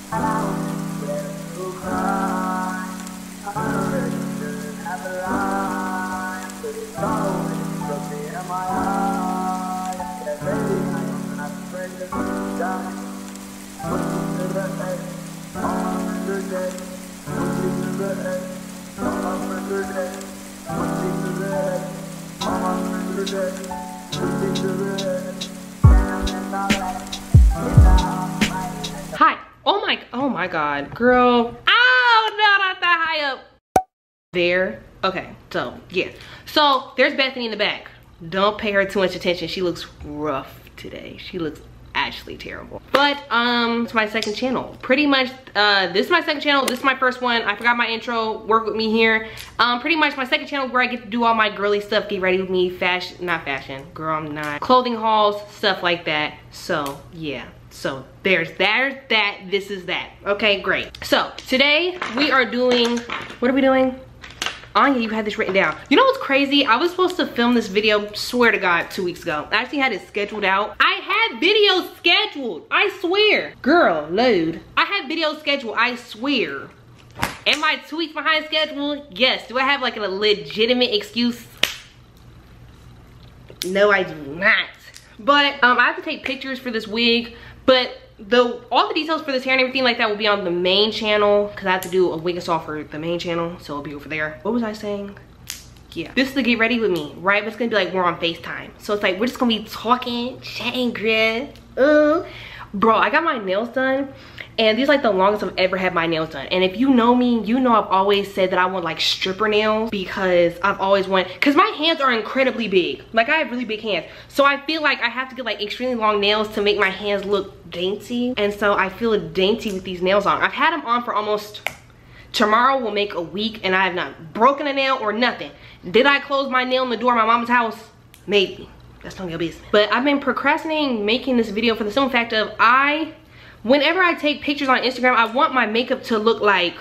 Hi. Oh my God, girl. Oh no, not that high up. There. Okay, so yeah. So there's Bethany in the back. Don't pay her too much attention. She looks rough today. She looks actually terrible. But it's my second channel. Pretty much this is my second channel. This is my first one. I forgot my intro. Work with me here. Pretty much my second channel where I get to do all my girly stuff. Get ready with me. Fashion, not fashion. Girl, I'm not. Clothing hauls, stuff like that. So yeah. So there's that. This is that. Okay, great. So today we are doing, what are we doing? Anya, you had this written down. You know what's crazy? I was supposed to film this video, swear to God, 2 weeks ago. I actually had it scheduled out. I had videos scheduled, I swear. Girl, load. I had videos scheduled, I swear. Am I 2 weeks behind schedule? Yes. Do I have like a legitimate excuse? No, I do not. But I have to take pictures for this wig, but all the details for this hair and everything like that will be on the main channel because I have to do a wig assault for the main channel, so it'll be over there. What was I saying? Yeah, this is the get ready with me, right? But it's gonna be like we're on FaceTime, so it's like we're just gonna be talking, chatting, bro. I got my nails done, and these are like the longest I've ever had my nails done. And if you know me, you know I've always said that I want like stripper nails because I've always wanted, because my hands are incredibly big. Like I have really big hands. So I feel like I have to get like extremely long nails to make my hands look dainty. And so I feel dainty with these nails on. I've had them on for almost, tomorrow will make a week and I have not broken a nail or nothing. Did I close my nail in the door of my mama's house? Maybe. That's none of your business. But I've been procrastinating making this video for the simple fact of whenever I take pictures on Instagram, I want my makeup to look like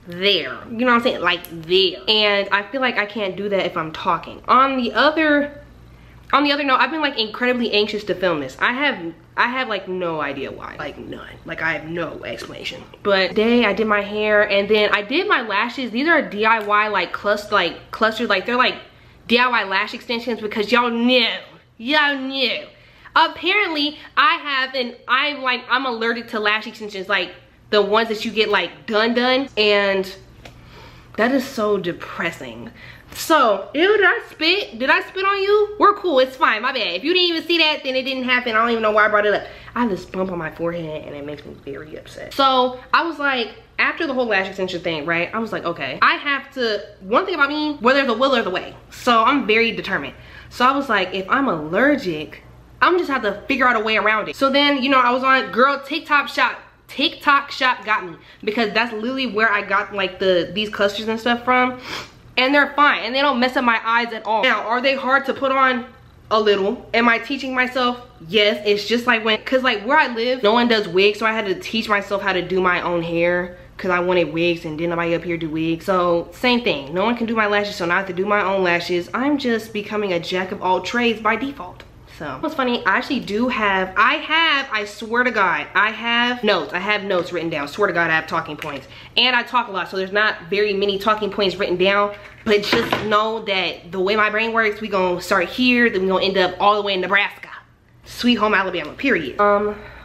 there. You know what I'm saying? Like there. And I feel like I can't do that if I'm talking. On the other note, I've been like incredibly anxious to film this. I have like no idea why. Like none. Like I have no explanation. But today I did my hair and then I did my lashes. These are DIY like clustered, like they're like DIY lash extensions because y'all knew. Apparently I'm allergic to lash extensions, like the ones that you get like done, and that is so depressing. So, ew, did I spit? Did I spit on you? We're cool, it's fine, my bad. If you didn't even see that, then it didn't happen. I don't even know why I brought it up. I have this bump on my forehead and it makes me very upset. So, I was like, after the whole lash extension thing, right? I was like, okay, I have to, one thing about me, whether there's a will or the way. So, I'm very determined. So, I was like, if I'm allergic, I'm just have to figure out a way around it. So then, you know, I was on girl TikTok shop got me because that's literally where I got like these clusters and stuff from. And they're fine and they don't mess up my eyes at all. Now, are they hard to put on? A little. Am I teaching myself? Yes. It's just like cause like where I live, no one does wigs, so I had to teach myself how to do my own hair because I wanted wigs and didn't nobody up here do wigs. So same thing, no one can do my lashes, so now I have to do my own lashes. I'm just becoming a jack of all trades by default. So what's funny, I actually do have, I swear to God, I have notes written down. Swear to God, I have talking points. And I talk a lot, so there's not very many talking points written down. But just know that the way my brain works, we gonna start here, then we gonna end up all the way in Nebraska. Sweet home Alabama, period.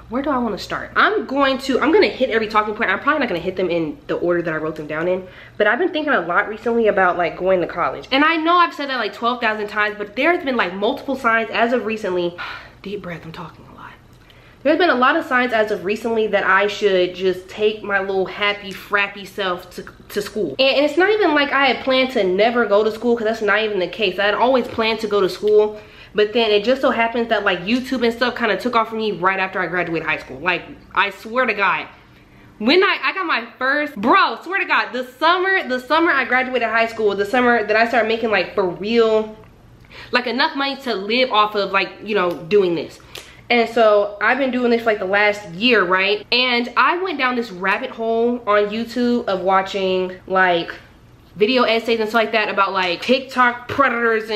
Where do I wanna start? I'm gonna hit every talking point. I'm probably not gonna hit them in the order that I wrote them down in. But I've been thinking a lot recently about like going to college. And I know I've said that like 12,000 times, but there's been like multiple signs as of recently. Deep breath, I'm talking a lot. There's been a lot of signs as of recently that I should just take my little happy, frappy self to school. And it's not even like I had planned to never go to school, because that's not even the case. I had always planned to go to school. But then it just so happens that like YouTube and stuff kind of took off for me right after I graduated high school. Like, I swear to God, when I got my first, bro, swear to God, the summer I graduated high school, the summer that I started making like for real, like enough money to live off of, like, you know, doing this. And so I've been doing this for like the last year, right? And I went down this rabbit hole on YouTube of watching like video essays and stuff like that about like TikTok predators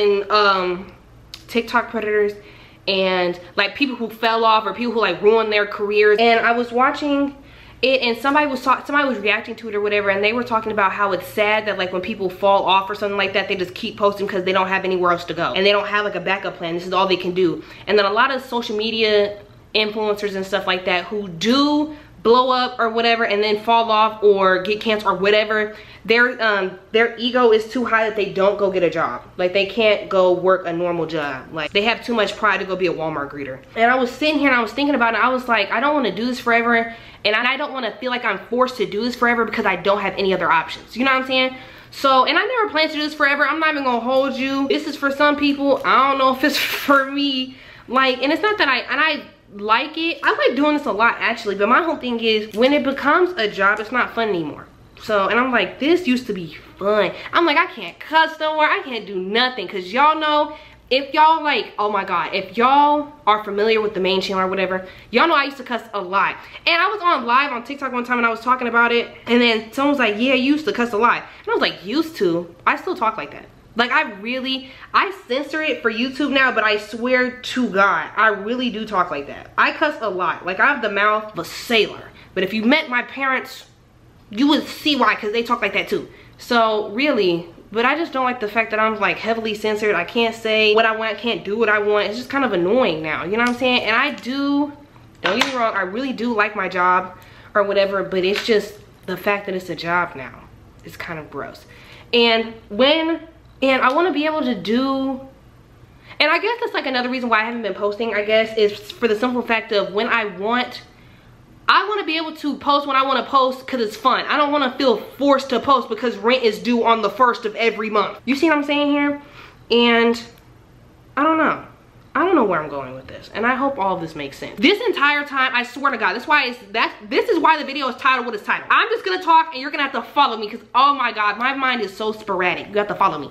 and like people who fell off or people who like ruined their careers. And I was watching and somebody was reacting to it or whatever, and they were talking about how it's sad that like when people fall off or something like that, they just keep posting because they don't have anywhere else to go and they don't have like a backup plan. This is all they can do. And then a lot of social media influencers and stuff like that who do blow up or whatever and then fall off or get canceled or whatever, their ego is too high that they don't go get a job. Like they can't go work a normal job. Like they have too much pride to go be a Walmart greeter. And I was sitting here and I was thinking about it. I was like, I don't want to do this forever, and I don't want to feel like I'm forced to do this forever because I don't have any other options. You know what I'm saying? So, and I never planned to do this forever. I'm not even gonna hold you. This is for some people. I don't know if it's for me. Like, and it's not that I like it. I like doing this a lot actually, but my whole thing is when it becomes a job, it's not fun anymore. So, and I'm like, this used to be fun. I'm like, I can't cuss no more. I can't do nothing. Cause y'all know, if y'all like, oh my God, if y'all are familiar with the main channel or whatever, y'all know I used to cuss a lot. And I was on live on TikTok one time and I was talking about it. And then someone was like, yeah, you used to cuss a lot. And I was like, used to? I still talk like that. Like I censor it for YouTube now, but I swear to God, I really do talk like that. I cuss a lot. Like I have the mouth of a sailor. But if you met my parents, you would see why, because they talk like that too. So really, but I just don't like the fact that I'm like heavily censored. I can't say what I want, I can't do what I want. It's just kind of annoying now, you know what I'm saying? And I do, don't get me wrong, I really do like my job or whatever, but it's just the fact that it's a job now. It's kind of gross. And I want to be able to do, and I guess that's like another reason why I haven't been posting, I guess, is for the simple fact of when I want to be able to post when I want to post because it's fun. I don't want to feel forced to post because rent is due on the 1st of every month. You see what I'm saying here? And I don't know. I don't know where I'm going with this, and I hope all of this makes sense. This entire time, I swear to God, this is why the video is titled what it's titled. I'm just gonna talk and you're gonna have to follow me because, oh my God, my mind is so sporadic. You have to follow me.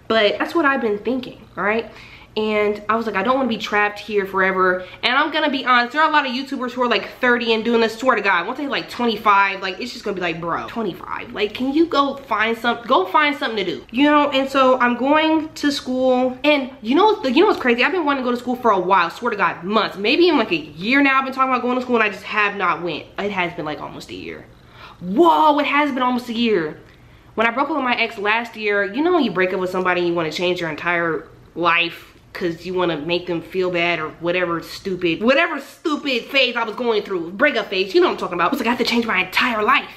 But that's what I've been thinking, all right? And I was like, I don't want to be trapped here forever. And I'm gonna be honest, there are a lot of YouTubers who are like 30 and doing this. Swear to God, once they like 25, like it's just gonna be like, bro, 25, like can you go find something to do, you know? And so I'm going to school, and you know what's crazy? I've been wanting to go to school for a while. Swear to God, months, maybe in like a year now. I've been talking about going to school and I just have not went. It has been like almost a year. Whoa, it has been almost a year. When I broke up with my ex last year, you know when you break up with somebody and you want to change your entire life because you want to make them feel bad or whatever stupid phase I was going through, breakup phase, you know what I'm talking about. I was like, I have to change my entire life.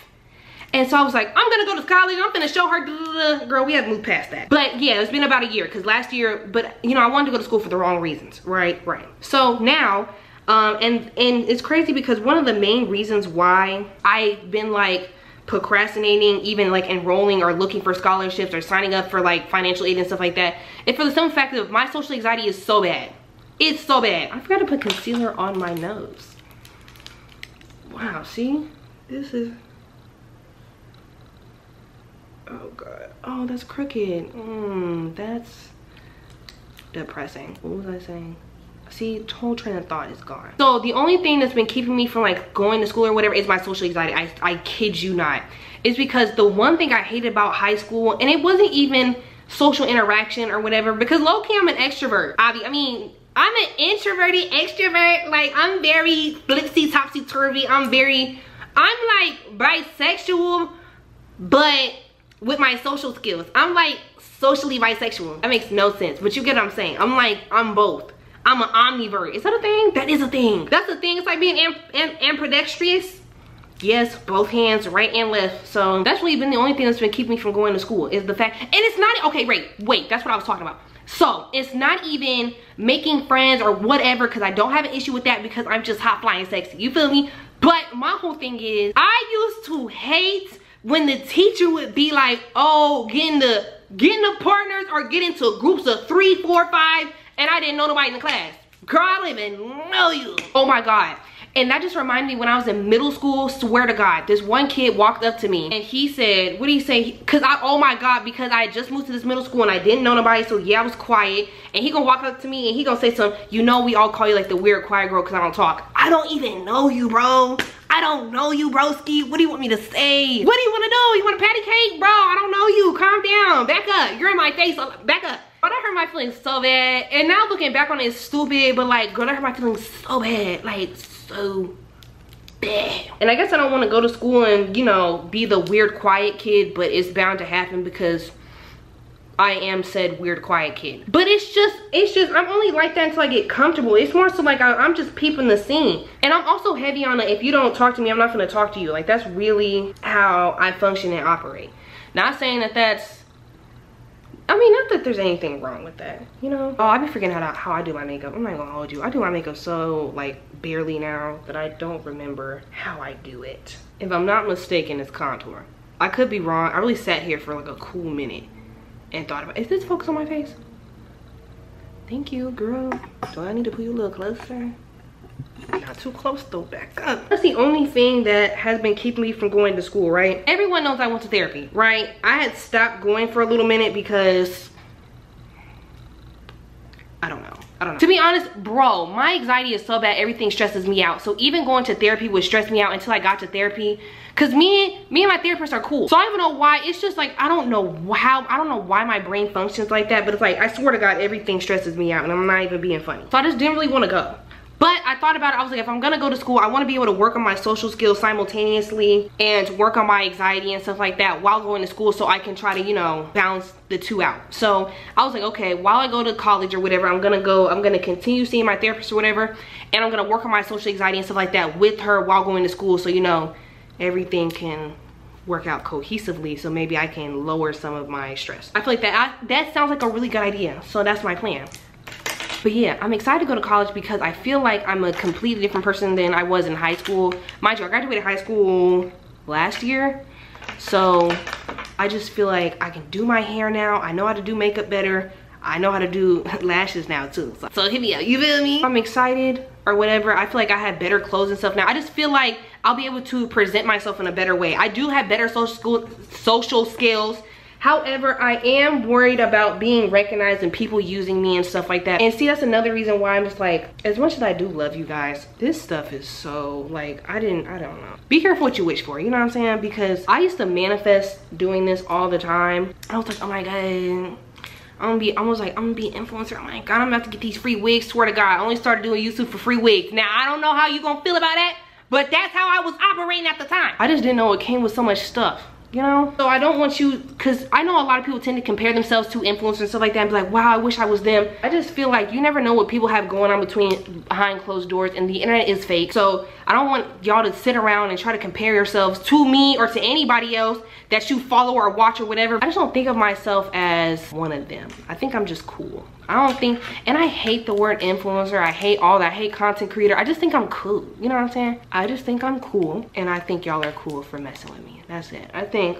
And so I was like, I'm gonna go to college, I'm gonna show her, girl, we haven't moved past that. But yeah, it's been about a year because last year, but you know, I wanted to go to school for the wrong reasons, right? So now, and it's crazy because one of the main reasons why I've been like procrastinating even like enrolling or looking for scholarships or signing up for like financial aid and stuff like that, it's for the simple fact that my social anxiety is so bad. It's so bad. I forgot to put concealer on my nose. Wow, see? This is, oh God. Oh, that's crooked. That's depressing. What was I saying? See, whole train of thought is gone. So the only thing that's been keeping me from like going to school or whatever is my social anxiety. I kid you not. It's because the one thing I hated about high school, and it wasn't even social interaction or whatever, because low-key I'm an extrovert. I mean, I'm an introverted extrovert. Like I'm very flipsy, topsy-turvy. I'm like bisexual, but with my social skills. I'm like socially bisexual. That makes no sense, but you get what I'm saying. I'm both. I'm an omnivore. Is that a thing? That is a thing. That's a thing. It's like being ambidextrous. Yes, both hands, right and left. So that's really been the only thing that's been keeping me from going to school is the fact, and it's not, okay, wait, that's what I was talking about. So it's not even making friends or whatever, because I don't have an issue with that because I'm just hot, flying, sexy. You feel me? But my whole thing is, I used to hate when the teacher would be like, oh, getting the partners or get into groups of 3, 4, 5, and I didn't know nobody in the class. Girl, I don't even know you. Oh my God. And that just reminded me when I was in middle school, swear to God, this one kid walked up to me and he said, what did he say? Oh my God, because I just moved to this middle school and I didn't know nobody, so yeah, I was quiet. And he gonna walk up to me and he gonna say something, you know we all call you like the weird quiet girl because I don't talk. I don't even know you, bro. I don't know you, broski. What do you want me to say? What do you want to do? You want a patty cake? Bro, I don't know you. Calm down. Back up. You're in my face. Back up. But that hurt my feelings so bad. And now looking back on it, it's stupid. But like, girl, that hurt my feelings so bad. Like, so bad. And I guess I don't want to go to school and, you know, be the weird quiet kid, but it's bound to happen because I am said weird quiet kid. But it's just I'm only like that until I get comfortable. It's more so like I'm just peeping the scene. And I'm also heavy on the, if you don't talk to me, I'm not gonna talk to you. Like, that's really how I function and operate. Not saying that that's, I mean, not that there's anything wrong with that, you know? Oh, I be forgetting how I do my makeup. I'm not gonna hold you. I do my makeup so, like, barely now that I don't remember how I do it. If I'm not mistaken, it's contour. I could be wrong. I really sat here for like a cool minute and thought about, is this focus on my face? Thank you, girl. Do I need to put you a little closer? Not too close though, back up. That's the only thing that has been keeping me from going to school, right? Everyone knows I went to therapy, right? I had stopped going for a little minute because I don't know. To be honest, bro, my anxiety is so bad, everything stresses me out. So even going to therapy would stress me out until I got to therapy. Cause me and my therapist are cool. So I don't even know why. It's just like, I don't know why my brain functions like that. But it's like, I swear to God, everything stresses me out and I'm not even being funny. So I just didn't really want to go. But I thought about it. I was like, if I'm gonna go to school, I want to be able to work on my social skills simultaneously and work on my anxiety and stuff like that while going to school, so I can try to, you know, balance the two out. So I was like, okay, while I go to college or whatever, I'm gonna continue seeing my therapist or whatever, and I'm gonna work on my social anxiety and stuff like that with her while going to school, so, you know, everything can work out cohesively, so maybe I can lower some of my stress. I feel like that sounds like a really good idea, so that's my plan. But yeah, I'm excited to go to college because I feel like I'm a completely different person than I was in high school. Mind you, I graduated high school last year. So I just feel like I can do my hair now. I know how to do makeup better. I know how to do lashes now too. So hit me up, you feel me? I'm excited or whatever. I feel like I have better clothes and stuff now. I just feel like I'll be able to present myself in a better way. I do have better social skills. However, I am worried about being recognized and people using me and stuff like that. And see, that's another reason why I'm just like, as much as I do love you guys, this stuff is so, like, I don't know. Be careful what you wish for, you know what I'm saying? Because I used to manifest doing this all the time. I was like, oh my God, I'm gonna be an influencer. Oh my God, I'm about to get these free wigs. Swear to God, I only started doing YouTube for free wigs. Now, I don't know how you gonna feel about that, but that's how I was operating at the time. I just didn't know it came with so much stuff, you know? So I don't want you, because I know a lot of people tend to compare themselves to influencers and stuff like that and be like, wow, I wish I was them. I just feel like you never know what people have going on behind closed doors, and the internet is fake. So I don't want y'all to sit around and try to compare yourselves to me or to anybody else that you follow or watch or whatever. I just don't think of myself as one of them. I think I'm just cool. I don't think, and I hate the word influencer. I hate all that. I hate content creator. I just think I'm cool. You know what I'm saying? I just think I'm cool, and I think y'all are cool for messing with me. That's it. I think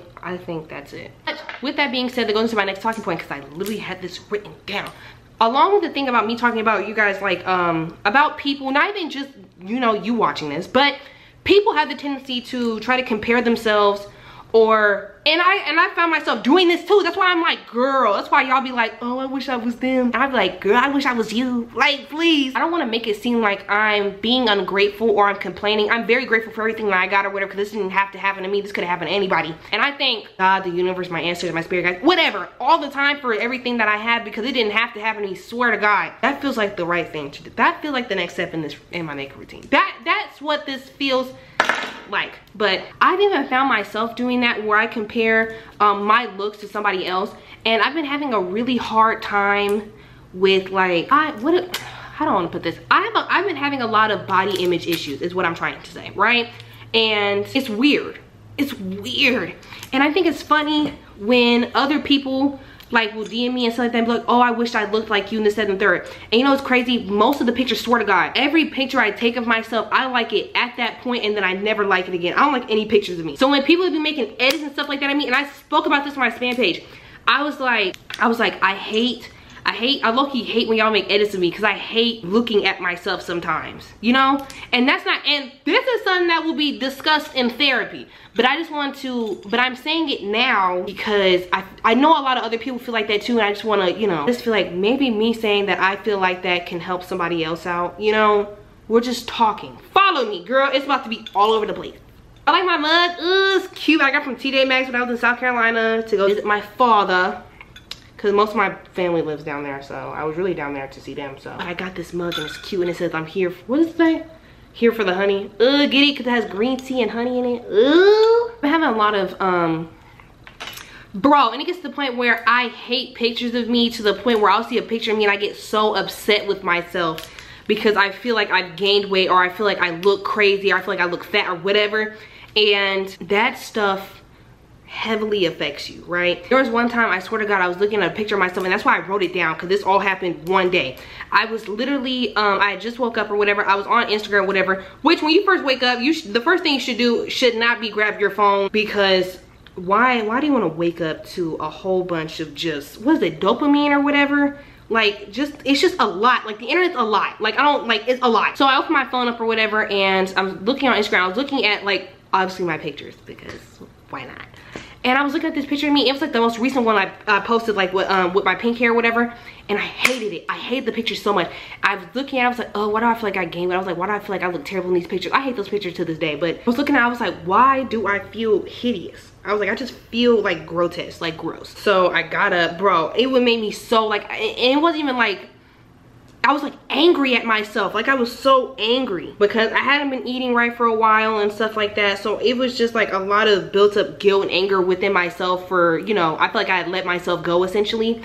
that's it. But with that being said, that goes into my next talking point, because I literally had this written down. Along with the thing about me talking about you guys, like, about people, not even just, you know, you watching this, but people have the tendency to try to compare themselves, or, and I found myself doing this too. That's why I'm like, girl, that's why y'all be like, oh, I wish I was them. And I'd be like, girl, I wish I was you. Like, please. I don't want to make it seem like I'm being ungrateful or I'm complaining. I'm very grateful for everything that I got or whatever, because this didn't have to happen to me. This could have happened to anybody. And I thank God, the universe, my ancestors, my spirit guides, whatever, all the time for everything that I have, because it didn't have to happen to me, swear to God. That feels like the right thing to do. That feels like the next step in my makeup routine. That's what this feels like. But I've even found myself doing that, where I compare my looks to somebody else, and I've been having a really hard time with, like, how do I want to put this? I've been having a lot of body image issues, is what I'm trying to say, right? And it's weird. It's weird. And I think it's funny when other people like will DM me and stuff like that and be like, oh, I wish I looked like you, and this, that, and the third. And you know what's crazy? Most of the pictures, swear to God, every picture I take of myself, I like it at that point, and then I never like it again. I don't like any pictures of me. So when people be making edits and stuff like that, and I spoke about this on my spam page, I was like, I low-key hate when y'all make edits of me, because I hate looking at myself sometimes, you know? And that's not, and this is something that will be discussed in therapy, but I just want to, but I'm saying it now because I know a lot of other people feel like that too, and I just want to, you know, just feel like maybe me saying that I feel like that can help somebody else out, you know? We're just talking. Follow me, girl. It's about to be all over the place. I like my mug. Ooh, it's cute. I got from TJ Maxx when I was in South Carolina to go visit my father, because most of my family lives down there, so I was really down there to see them. So I got this mug, and it's cute, and it says, I'm here, what does it say? Here for the honey. Get it because it has green tea and honey in it. I'm having a lot of bro, and it gets to the point where I hate pictures of me, to the point where I'll see a picture of me and I get so upset with myself because I feel like I've gained weight, or I feel like I look crazy, or I feel like I look fat or whatever. And that stuff heavily affects you, right? There was one time, I swear to God, I was looking at a picture of myself, and that's why I wrote it down, because this all happened one day. I was literally I had just woke up or whatever. I was on Instagram or whatever, which when you first wake up, the first thing you should do should not be grab your phone, because why do you want to wake up to a whole bunch of just, what is it, dopamine or whatever? Like, just, it's just a lot. Like, the internet's a lot. Like, I don't, like, it's a lot. So I opened my phone up or whatever, and I'm looking on Instagram. I was looking at, like, obviously my pictures, because why not? And I was looking at this picture of me. It was like the most recent one I posted, like with my pink hair or whatever. And I hated it. I hated the picture so much. I was looking at it, I was like, oh, why do I feel like I gained weight? I was like, why do I feel like I look terrible in these pictures? I hate those pictures to this day. But I was looking at it, I was like, why do I feel hideous? I was like, I just feel like grotesque, like gross. So I got up, bro. It would make me so like, and it wasn't even like, I was like angry at myself. Like, I was so angry because I hadn't been eating right for a while and stuff like that. So it was just like a lot of built up guilt and anger within myself for, you know, I feel like I had let myself go essentially.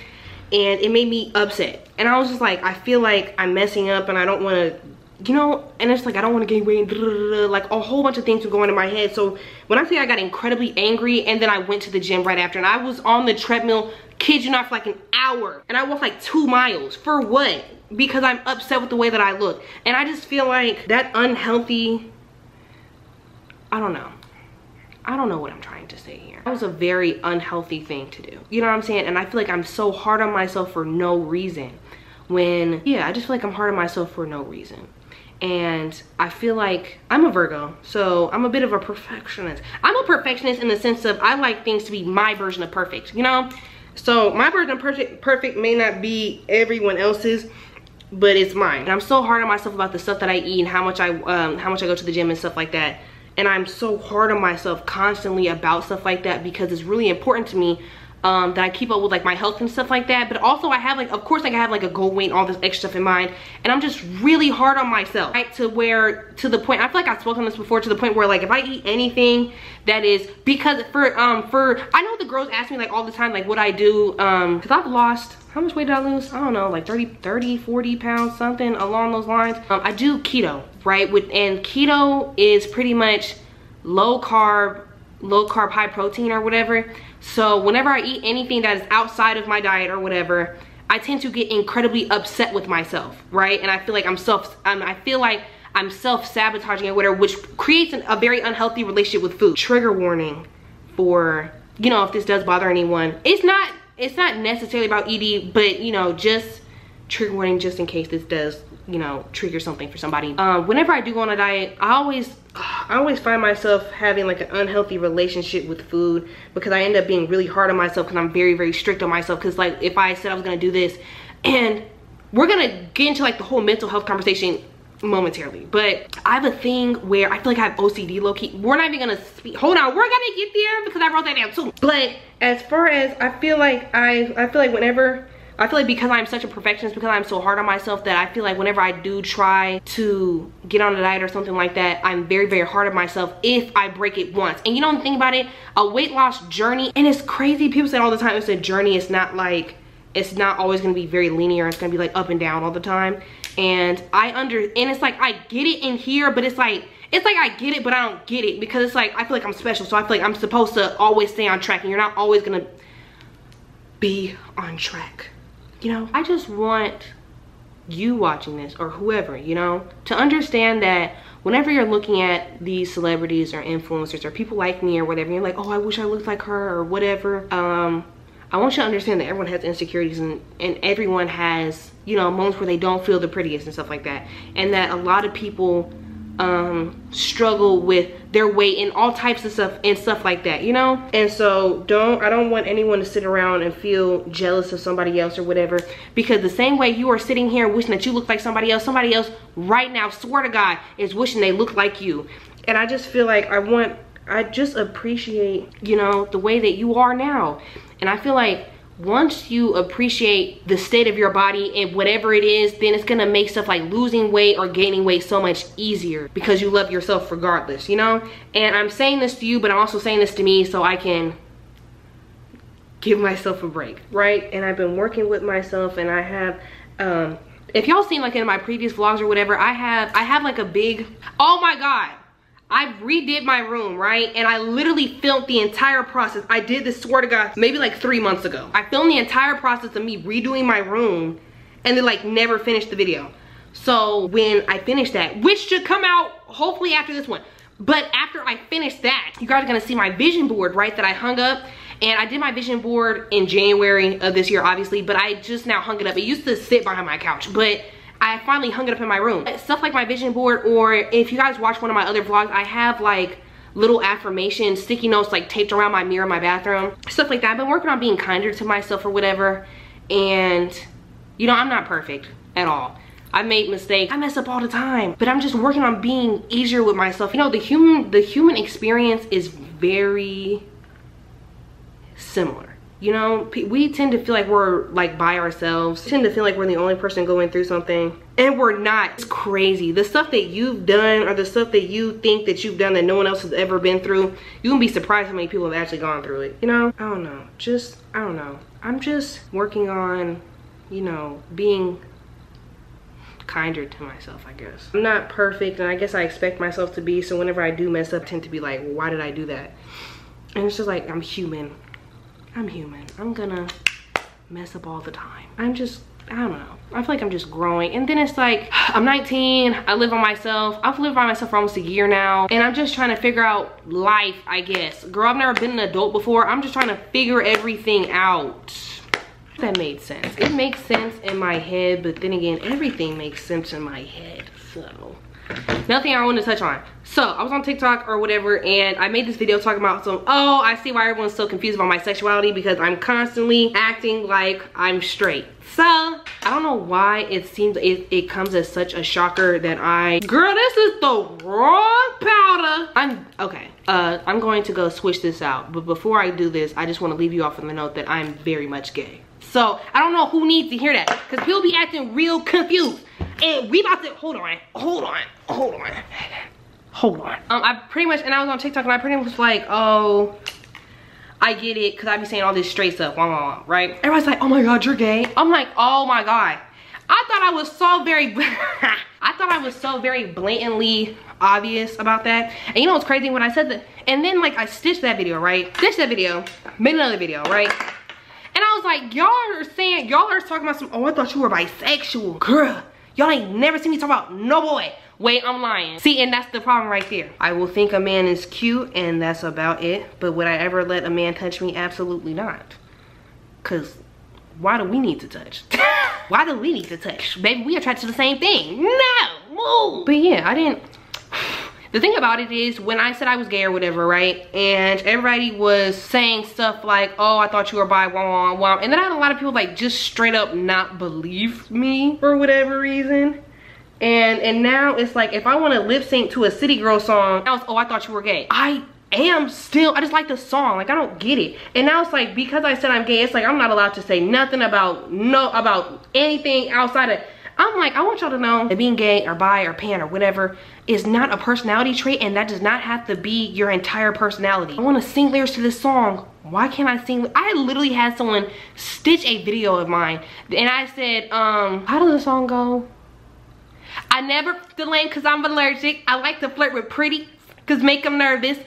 And it made me upset. And I was just like, I feel like I'm messing up and I don't want to, you know, and it's like, I don't want to gain weight, like a whole bunch of things were going in my head. So when I say I got incredibly angry, and then I went to the gym right after, and I was on the treadmill, kid you not, for like an hour. And I walked like 2 miles. For what? Because I'm upset with the way that I look. And I just feel like that unhealthy, I don't know what I'm trying to say here. That was a very unhealthy thing to do. You know what I'm saying? And I feel like I'm so hard on myself for no reason. When, yeah, I just feel like I'm hard on myself for no reason. And I feel like I'm a Virgo, so I'm a bit of a perfectionist. I'm a perfectionist in the sense of I like things to be my version of perfect, you know? So my version of perfect may not be everyone else's, but it's mine. And I'm so hard on myself about the stuff that I eat and how much I go to the gym and stuff like that. And I'm so hard on myself constantly about stuff like that because it's really important to me that I keep up with like my health and stuff like that. But also I have like, of course, like I have like a goal weight and all this extra stuff in mind, and I'm just really hard on myself, right? To the point, I feel like I've spoken on this before, to the point where like if I eat anything that is, because for I know the girls ask me like all the time like what I do, because I've lost, how much weight did I lose? I don't know, like 30, 40 pounds, something along those lines. I do keto, right? And keto is pretty much low carb, high protein or whatever. So whenever I eat anything that is outside of my diet or whatever, I tend to get incredibly upset with myself, right? And I feel like I'm self-sabotaging or whatever, which creates a very unhealthy relationship with food. Trigger warning for, you know, if this does bother anyone. It's not necessarily about ED, but, you know, just trigger warning just in case this does, you know, trigger something for somebody. Whenever I do go on a diet, I always find myself having like an unhealthy relationship with food, because I end up being really hard on myself because I'm very, very strict on myself. Because like if I said I was gonna do this, and we're gonna get into like the whole mental health conversation momentarily, but I have a thing where I feel like I have OCD low-key. We're not even gonna speak, hold on, we're gonna get there because I wrote that down too. But as far as I feel like because I'm such a perfectionist, because I'm so hard on myself, that I feel like whenever I do try to get on a diet or something like that, I'm very, very hard on myself if I break it once. And you know the thing about it, a weight loss journey, and it's crazy, people say all the time it's a journey, it's not always gonna be very linear, it's gonna be like up and down all the time. And it's like I get it in here, but it's like I get it, but I don't get it, because it's like I feel like I'm special, so I feel like I'm supposed to always stay on track, and you're not always gonna be on track. You know, I just want you watching this, or whoever, you know, to understand that whenever you're looking at these celebrities or influencers or people like me or whatever, you're like, oh, I wish I looked like her or whatever. I want you to understand that everyone has insecurities, and everyone has, you know, moments where they don't feel the prettiest and stuff like that. And that a lot of people struggle with their weight and all types of stuff like that, you know? And so I don't want anyone to sit around and feel jealous of somebody else or whatever, because the same way you are sitting here wishing that you look like somebody else right now, swear to God, is wishing they look like you. And I just feel like I just appreciate, you know, the way that you are now. And I feel like once you appreciate the state of your body and whatever it is, then it's gonna make stuff like losing weight or gaining weight so much easier because you love yourself regardless, you know? And I'm saying this to you, but I'm also saying this to me so I can give myself a break, right? And I've been working with myself, and I have, if y'all seen like in my previous vlogs or whatever, I have like a big, oh my God, I redid my room, right? And I literally filmed the entire process. I did this, swear to God, maybe like 3 months ago. I filmed the entire process of me redoing my room and then like never finished the video. So when I finished that, which should come out hopefully after this one, but after I finished that, you guys are gonna see my vision board, right, that I hung up. And I did my vision board in January of this year, obviously, but I just now hung it up. It used to sit behind my couch, but I finally hung it up in my room. Stuff like my vision board, or if you guys watch one of my other vlogs, I have like little affirmations, sticky notes like taped around my mirror in my bathroom, stuff like that. I've been working on being kinder to myself or whatever. And you know, I'm not perfect at all. I made mistakes, I mess up all the time, but I'm just working on being easier with myself. You know, the human experience is very similar. You know, we tend to feel like we're like by ourselves, tend to feel like we're the only person going through something, and we're not. It's crazy. The stuff that you've done, or the stuff that you think that you've done that no one else has ever been through, you can be surprised how many people have actually gone through it, you know? I don't know, I don't know. I'm just working on, you know, being kinder to myself, I guess. I'm not perfect, and I guess I expect myself to be, so whenever I do mess up, I tend to be like, why did I do that? And it's just like, I'm human. I'm gonna mess up all the time. I don't know. I feel like I'm just growing. And then it's like, I'm 19, I live on myself. I've lived by myself for almost a year now. And I'm just trying to figure out life, I guess. Girl, I've never been an adult before. I'm just trying to figure everything out. That made sense. It makes sense in my head, but then again, everything makes sense in my head, so. Nothing I want to touch on. So I was on TikTok or whatever, and I made this video talking about some, oh, I see why everyone's so confused about my sexuality, because I'm constantly acting like I'm straight. So I don't know why it seems it comes as such a shocker that girl, this is the wrong powder. I'm going to go switch this out, but before I do this, I just want to leave you off on the note that I'm very much gay. So I don't know who needs to hear that, because people be acting real confused. And we about to, hold on. I pretty much, and I was on TikTok and I pretty much was like, oh, I get it, because I be saying all this straight stuff, right? Everybody's like, oh my God, you're gay. I'm like, oh my God. I thought I was so very blatantly obvious about that. And you know what's crazy? When I said that, and then like I stitched that video, right? Stitched that video, made another video, right? And I was like, y'all are talking about some, oh, I thought you were bisexual. Girl, y'all ain't never seen me talk about no boy. Wait, I'm lying. See, and that's the problem right there. I will think a man is cute, and that's about it. But would I ever let a man touch me? Absolutely not. Because why do we need to touch? Why do we need to touch? Baby, we attracted to the same thing. No, move. But yeah, I didn't. The thing about it is, when I said I was gay or whatever, right? And everybody was saying stuff like, oh, I thought you were bi, and then I had a lot of people like just straight up not believe me for whatever reason. And now it's like, if I want to lip sync to a City Girl song, now it's, oh, I thought you were gay. I just like the song. Like, I don't get it. And now it's like, because I said I'm gay, it's like I'm not allowed to say nothing about anything outside of. I'm like, I want y'all to know that being gay or bi or pan or whatever is not a personality trait, and that does not have to be your entire personality. I want to sing lyrics to this song. Why can't I sing? I literally had someone stitch a video of mine, and I said, how does the song go? I never the lane because I'm allergic. I like to flirt with pretty because make them nervous. And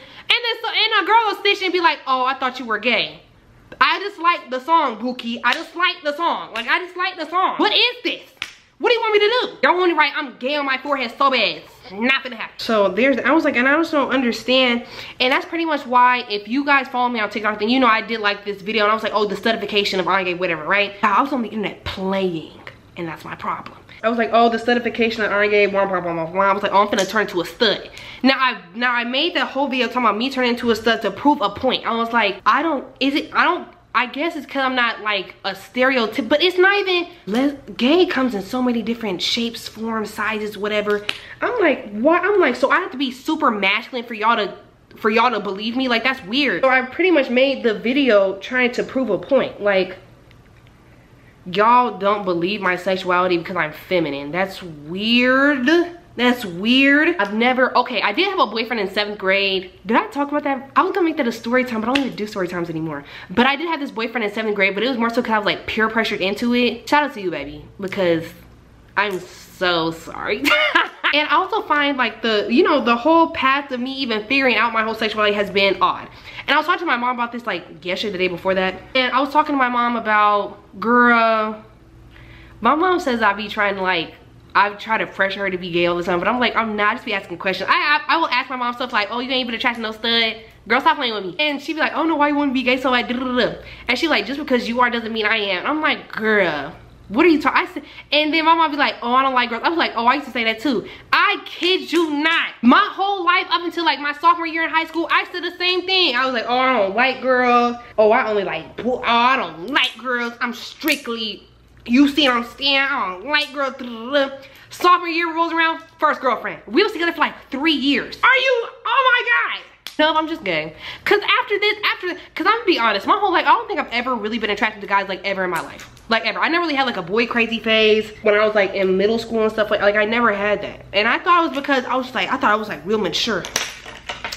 a girl will stitch and be like, oh, I thought you were gay. I just like the song, Bookie. I just like the song. Like, I just like the song. What is this? What do you want me to do? Y'all want me to write, I'm gay on my forehead so bad. Not gonna happen. So I was like, and I just don't understand. And that's pretty much why, if you guys follow me on TikTok, then you know I did like this video. And I was like, oh, the studification of I'm gay, whatever, right? I was on the internet playing. And that's my problem. I was like, oh, the studification of I'm gay, blah, blah, blah, blah, blah. I was like, oh, I'm finna turn into a stud. Now I made that whole video talking about me turning into a stud to prove a point. I was like, I guess it's because I'm not like a stereotype, but it's not even, gay comes in so many different shapes, forms, sizes, whatever. I'm like, what? I'm like, so I have to be super masculine for y'all to believe me? Like, that's weird. So I pretty much made the video trying to prove a point. Like, y'all don't believe my sexuality because I'm feminine. That's weird. That's weird. I've never, okay, I did have a boyfriend in 7th grade. Did I talk about that? I was gonna make that a story time, but I don't even do story times anymore. But I did have this boyfriend in 7th grade, but it was more so because I was like peer pressured into it. Shout out to you, baby, because I'm so sorry. And I also find like the, you know, the whole path of me even figuring out my whole sexuality has been odd. And I was talking to my mom about this like yesterday, the day before that. And I was talking to my mom about, girl, my mom says I be trying to like, I try to pressure her to be gay all the time, but I'm like, I'm not, just be asking questions. I will ask my mom stuff like, oh, you ain't even attracted no stud. Girl, stop playing with me. And she'd be like, oh no, why you want to be gay? So like, and she like, just because you are doesn't mean I am. I'm like, girl, what are you talking? I said, and then my mom be like, oh, I don't like girls. I was like, oh, I used to say that too. I kid you not. My whole life up until like my sophomore year in high school, I said the same thing. I was like, oh, I don't like girls. Oh, I only like, oh, I don't like girls. I'm strictly, you see what I'm saying? I don't like girls. Sophomore year rolls around, first girlfriend. We was together for like 3 years. Are you? Oh my God. No, I'm just gay. Cause cause I'm gonna be honest, my whole life, I don't think I've ever really been attracted to guys like ever in my life. Like ever. I never really had like a boy crazy phase when I was like in middle school and stuff like I never had that. And I thought it was because I thought I was like real mature.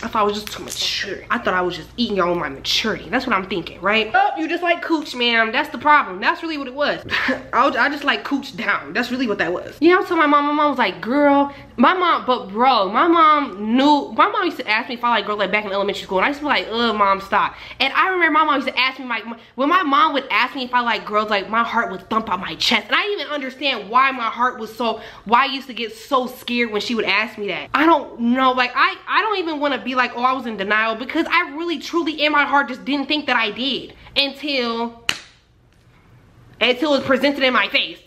I thought I was just too mature. I thought I was just eating y'all on my maturity. That's what I'm thinking, right? Oh, you just like cooch, ma'am. That's the problem. That's really what it was. I just like cooch down. That's really what that was. Yeah, I was telling my mom was like, girl, my mom knew. My mom used to ask me if I like girls like back in elementary school. And I used to be like, ugh, mom, stop. And I remember my mom used to ask me, like, when my mom would ask me if I like girls, like my heart would thump out my chest. And I didn't even understand why my heart was why I used to get so scared when she would ask me that. I don't know, like I don't even want to be like, oh, I was in denial, because I really truly in my heart just didn't think that I did until it was presented in my face.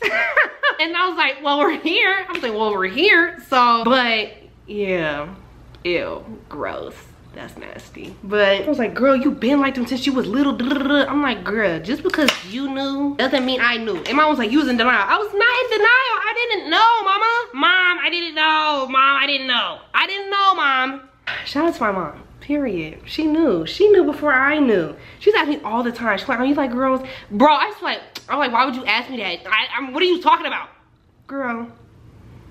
And I was like, well, we're here. I was like, well, we're here. So, but yeah, ew, gross. That's nasty. But I was like, girl, you been like them since you was little. I'm like, girl, just because you knew doesn't mean I knew. And mom was like, you was in denial. I was not in denial. I didn't know, mama. Mom, I didn't know. Mom, I didn't know. I didn't know, mom. Shout out to my mom, period. She knew before I knew. She's asking me all the time. She's like, are you like girls? Bro, I'm like, why would you ask me that? What are you talking about? Girl,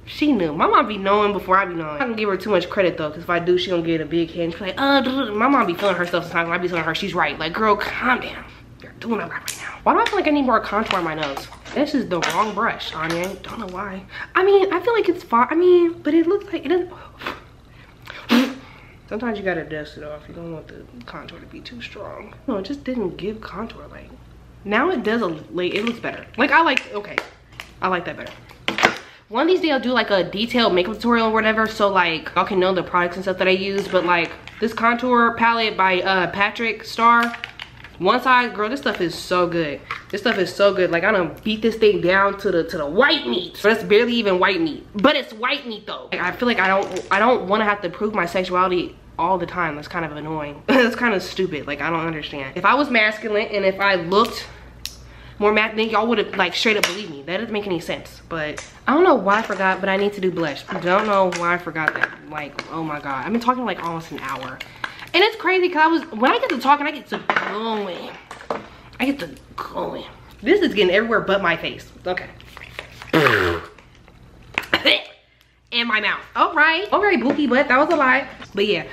she knew. My mom be knowing before I be knowing. I don't give her too much credit though, because if I do, she gonna get a big head. She's like, my mom be feeling herself sometimes. When I be telling her she's right. Like, girl, calm down. You're doing it right now. Why do I feel like I need more contour on my nose? This is the wrong brush, Anya. Don't know why. I mean, I feel like it's fine. I mean, but it looks like it doesn't. Sometimes you gotta dust it off. You don't want the contour to be too strong. No, it just didn't give contour. Like, now it does it looks better. Like, okay, I like that better. One of these days I'll do like a detailed makeup tutorial or whatever, so like y'all can know the products and stuff that I use. But like this contour palette by Patrick Starr, one side, girl, this stuff is so good. This stuff is so good. Like, I done beat this thing down to the white meat. But it's barely even white meat. But it's white meat though. Like, I feel like I don't want to have to prove my sexuality all the time. That's kind of annoying. That's kind of stupid. Like, I don't understand. If I was masculine and if I looked more masculine, y'all would have like straight up believed me. That doesn't make any sense. But I don't know why I forgot, but I need to do blush. I don't know why I forgot that. Like, oh my god, I've been talking like almost an hour. And it's crazy because when I get to talking, I get to going. I get to going. This is getting everywhere but my face. Okay. And my mouth. All right, Bookie, but that was a lie. But yeah,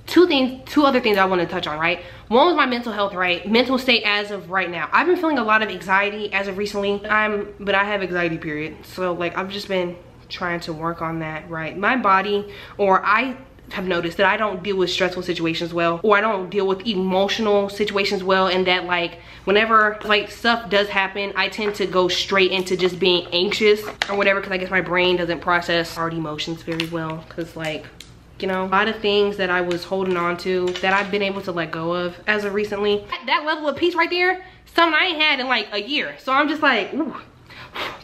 two other things I want to touch on, right? One was my mental health, right? Mental state as of right now. I've been feeling a lot of anxiety as of recently. But I have anxiety, period. So like, I've just been trying to work on that, right? My body, or I have noticed that I don't deal with stressful situations well, or I don't deal with emotional situations well, and that like whenever like stuff does happen, I tend to go straight into just being anxious or whatever, because I guess my brain doesn't process hard emotions very well, because like, you know, a lot of things that I was holding on to that I've been able to let go of as of recently. That level of peace right there, something I ain't had in like a year. So I'm just like, ooh,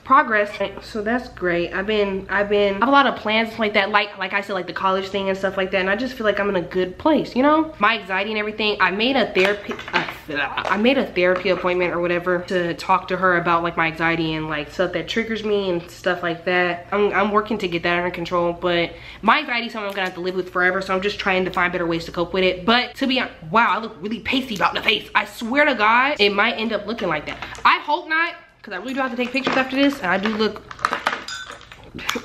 progress. So that's great. I have a lot of plans like that, like I said, like the college thing and stuff like that, and I just feel like I'm in a good place, you know? My anxiety and everything, I made a I made a therapy appointment or whatever to talk to her about like my anxiety and like stuff that triggers me and stuff like that. I'm working to get that under control, but my anxiety is something I'm gonna have to live with forever, so I'm just trying to find better ways to cope with it. But to be honest, wow, I look really pasty about the face. I swear to God, it might end up looking like that. I hope not, because I really do have to take pictures after this, and I do look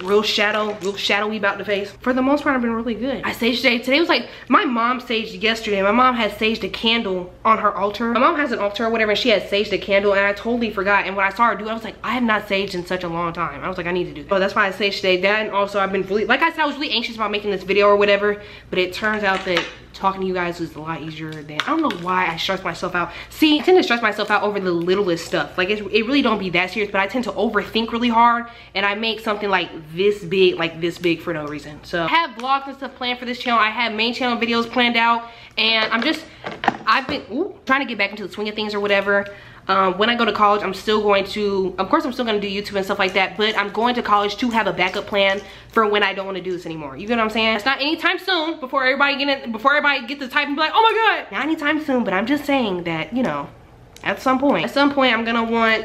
real shadowy about the face. For the most part, I've been really good. I saged today. Today was like, my mom saged yesterday. My mom had saged a candle on her altar. My mom has an altar or whatever, and she had saged a candle, and I totally forgot. And when I saw her do it, I was like, I have not saged in such a long time. I was like, I need to do that. So that's why I saged today. That, and also I've been really, like I said, I was really anxious about making this video or whatever, but it turns out that talking to you guys is a lot easier than, I don't know why I stress myself out. See, I tend to stress myself out over the littlest stuff. Like it really don't be that serious, but I tend to overthink really hard, and I make something like this big for no reason. So I have vlogs and stuff planned for this channel. I have main channel videos planned out, and I've been trying to get back into the swing of things or whatever. When I go to college, I'm still going to, of course I'm still going to do YouTube and stuff like that, but I'm going to college to have a backup plan for when I don't want to do this anymore. You get what I'm saying? It's not anytime soon, before everybody gets to type and be like, oh my God. Not anytime soon, but I'm just saying that, you know, at some point I'm gonna want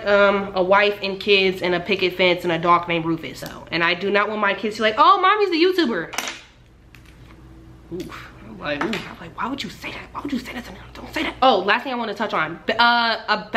a wife and kids and a picket fence and a dog named Rufus. So, and I do not want my kids to be like, oh, mommy's the YouTuber. Oof. I'm like, why would you say that? Why would you say that to me? Don't say that. Oh, last thing I want to touch on, I've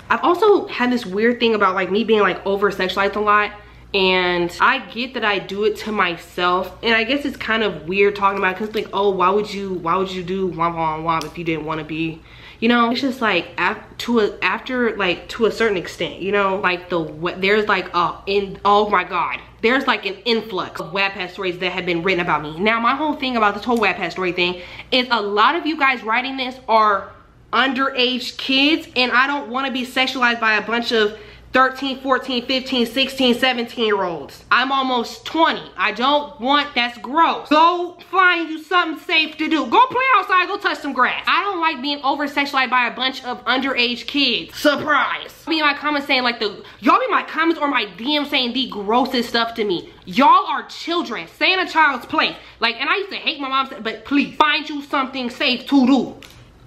also had this weird thing about like me being like over sexualized a lot, and I get that I do it to myself, and I guess it's kind of weird talking about it, because like, oh, why would you do womp womp womp if you didn't want to be, you know? It's just like to a certain extent, you know, like there's like oh my God, there's like an influx of Wattpad stories that have been written about me. Now my whole thing about this whole Wattpad story thing is a lot of you guys writing this are underage kids, and I don't want to be sexualized by a bunch of 13, 14, 15, 16, 17-year-olds. I'm almost 20. I don't want, that's gross. Go find you something safe to do. Go play outside, go touch some grass. I don't like being over sexualized by a bunch of underage kids. Surprise. Be in my comments saying like y'all be in my comments or my DM saying the grossest stuff to me. Y'all are children. Stay in a child's place. Like, and I used to hate my mom, but please find you something safe to do.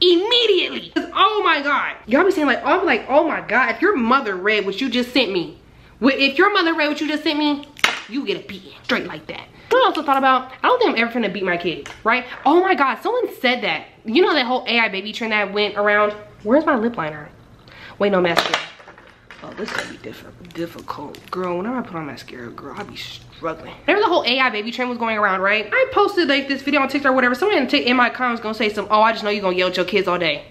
Immediately. Oh my God. Y'all be saying like, I'm like, oh my God, if your mother read what you just sent me, if your mother read what you just sent me, you get a beating straight like that. I also thought about, I don't think I'm ever finna beat my kids, right? Oh my God, someone said that. You know that whole AI baby trend that went around? Where's my lip liner? Wait, no, mascara. Oh, this is gonna be difficult. Girl, whenever I put on mascara, girl, I be struggling. Whenever the whole AI baby trend was going around, right? I posted like this video on TikTok or whatever. Someone in my comments gonna say some, oh, I just know you're gonna yell at your kids all day.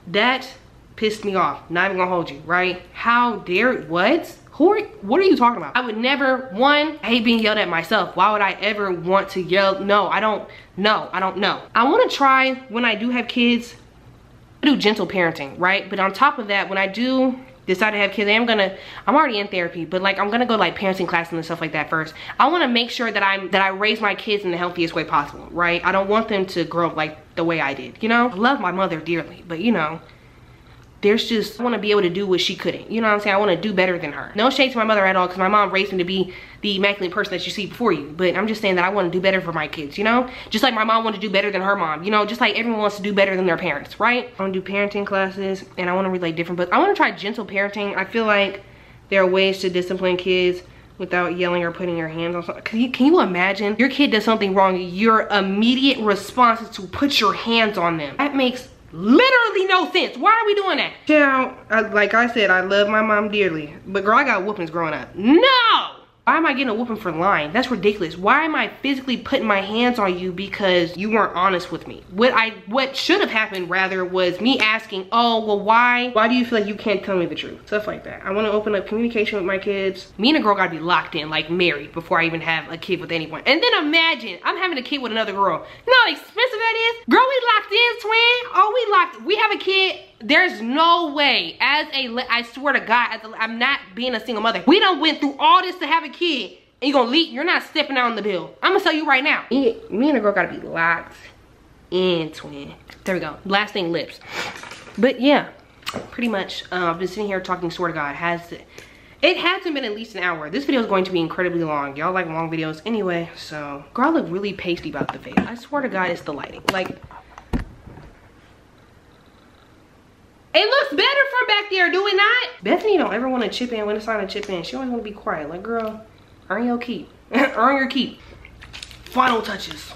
That pissed me off. Not even gonna hold you, right? How dare, what are you talking about? I would never, I hate being yelled at myself. Why would I ever want to yell? No, I don't know. I wanna try, when I do have kids, I do gentle parenting, right? But on top of that, when I do decide to have kids, I'm already in therapy, but like I'm gonna go like parenting classes and stuff like that first. I want to make sure that I raise my kids in the healthiest way possible, right? I don't want them to grow up like the way I did, you know? I love my mother dearly, but you know, there's just, I want to be able to do what she couldn't, you know what I'm saying? I want to do better than her. No shade to my mother at all, because my mom raised me to be the immaculate person that you see before you, but I'm just saying that I want to do better for my kids, you know? Just like my mom wanted to do better than her mom, you know? Just like everyone wants to do better than their parents, right? I want to do parenting classes, and I want to read like different books. I want to try gentle parenting. I feel like there are ways to discipline kids without yelling or putting your hands on something. Can you imagine? Your kid does something wrong, your immediate response is to put your hands on them. That makes literally no sense. Why are we doing that? Yeah, like I said, I love my mom dearly, but girl, I got whoopings growing up. No! Why am I getting a whooping for lying? That's ridiculous. Why am I physically putting my hands on you because you weren't honest with me? What should have happened rather was me asking, oh, well, why do you feel like you can't tell me the truth? Stuff like that. I want to open up communication with my kids. Me and a girl gotta be locked in, like married, before I even have a kid with anyone. And then imagine, I'm having a kid with another girl. You know how expensive that is? Girl, we locked in, twin. Oh, we have a kid. There's no way, I swear to God, I'm not being a single mother. We done went through all this to have a kid, and you're not stepping out on the bill. I'm gonna tell you right now. Me and a girl gotta be locked in, twin. There we go. Last thing, lips. But yeah, pretty much, I've been sitting here talking, swear to God, it hasn't been at least an hour. This video is going to be incredibly long. Y'all like long videos anyway, so. Girl, I look really pasty about the face. I swear to God, it's the lighting. Like, It looks better from back there, do it not? Bethany don't ever want to chip in when it's time to chip in. She always want to be quiet. Like, girl, earn your keep. Earn your keep. Final touches.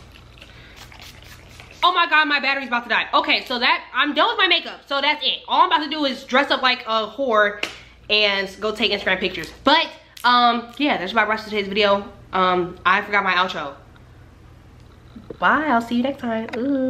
Oh my God, my battery's about to die. Okay, so I'm done with my makeup. So that's it. All I'm about to do is dress up like a whore and go take Instagram pictures. But, yeah, that's about the rest of today's video. I forgot my outro. Bye, I'll see you next time. Ooh.